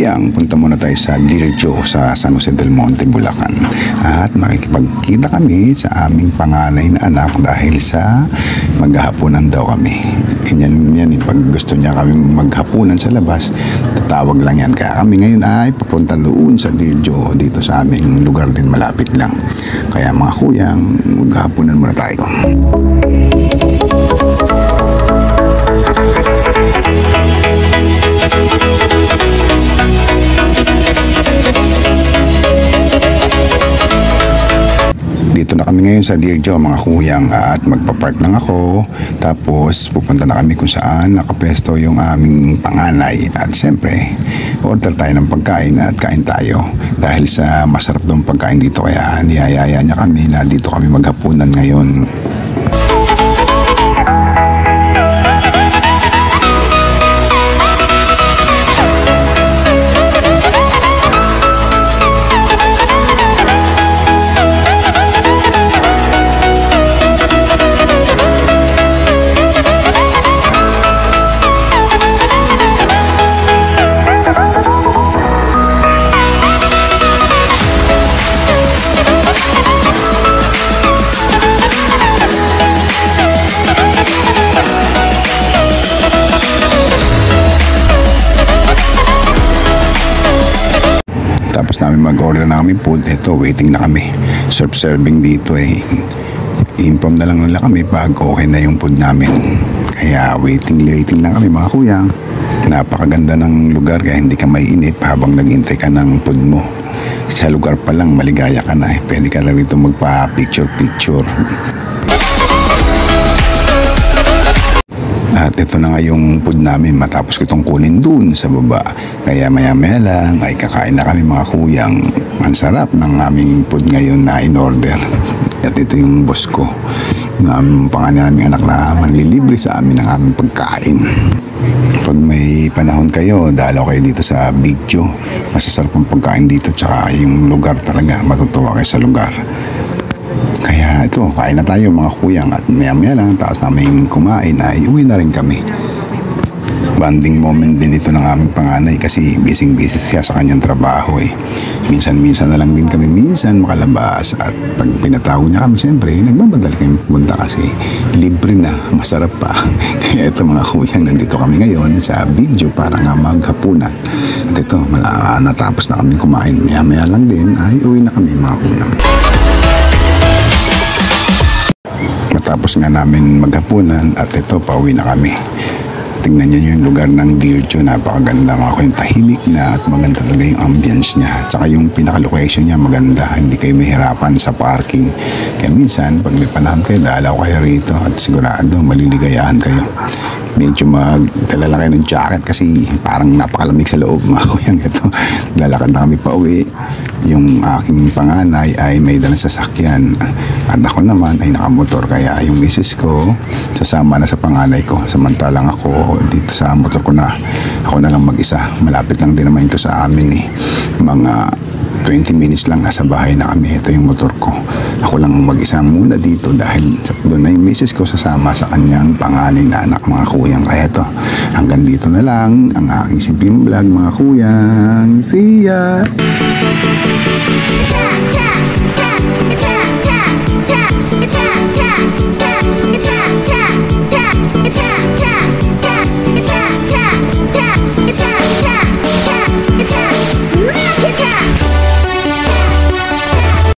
kuyang, punta muna tayo sa Dear Joe sa San Jose del Monte, Bulacan. At makikipagkita kami sa aming panganay na anak dahil sa maghahaponan daw kami. Ganyan yan, pag gusto niya kami maghapunan sa labas, tatawag lang yan. Kaya kami ngayon ay papunta doon sa Dear Joe, dito sa aming lugar din malapit lang. Kaya mga kuyang, maghahaponan muna tayo. Dito na kami ngayon sa Dear Joe mga kuyang at magpapark lang ako, tapos pupunta na kami kung saan nakapesto yung aming panganay at siyempre order tayo ng pagkain at kain tayo dahil sa masarap daw pagkain dito, kaya niyayaya niya kami na dito kami maghapunan ngayon. Tapos namin mag-order na kami food. Ito, waiting na kami. Serving dito eh. Inform na lang nila kami pag okay na yung food namin. Kaya waiting lang kami mga kuyang. Napakaganda ng lugar kaya hindi ka maiinip habang naghihintay ka ng food mo. Sa lugar pa lang maligaya ka na eh. Pwede ka lang dito magpa-picture. At ito na nga yung food namin matapos ko itong kunin dun sa baba. Kaya maya lang ay kakain na kami mga kuyang. Ang sarap ng aming food ngayon na in-order. At ito yung boss ko. Yung aming pangalan naming anak na manlilibre sa amin ng aming pagkain. Pag may panahon kayo, dalaw kayo dito sa Big Joe. Masasarap ang pagkain dito tsaka yung lugar talaga. Matutuwa kayo sa lugar. Kaya ito, kain na tayo mga kuyang at maya lang tapos namin kumain ay uwi na rin kami. Banding moment din ito ng aming panganay kasi busy siya sa kanyang trabaho eh. Minsan na lang din kami makalabas at pag pinatawag niya kami siyempre nagbabadal kami pumunta kasi libre na, masarap pa. Kaya ito mga kuyang, nandito kami ngayon sa Big Joe para nga maghapunan. At ito, natapos na kami kumain. Maya lang din ay uwi na kami mga kuyang. Matapos nga namin maghapunan at ito, pauwi na kami. Tingnan nyo yung lugar ng Dear Joe, napakaganda mga kuyang, tahimik na at maganda talaga yung ambience niya. Tsaka yung pinaka-location niya maganda, hindi kayo mahirapan sa parking. Kaya minsan, pag may panahon kayo, dalaw kayo rito at sigurado maliligayahan kayo. Medyo magdala lang kayo ng jacket kasi parang napakalamig sa loob mga kuyang. Ito, lalakad na kami pa uwi. Yung aking panganay ay may dalang sasakyan at ako naman ay nakamotor, kaya yung misis ko sasama na sa panganay ko, samantalang ako dito sa motor ko na ako na lang mag-isa. Malapit lang din naman ito sa amin eh, mga 20 minutes lang nasa bahay na kami. Ito yung motor ko, ako lang mag-isa muna dito dahil doon na yung misis ko sasama sa kanyang panganay na anak mga kuyang. Kaya ito, hanggang dito na lang ang aking simpleng vlog mga kuyang. See ya! It's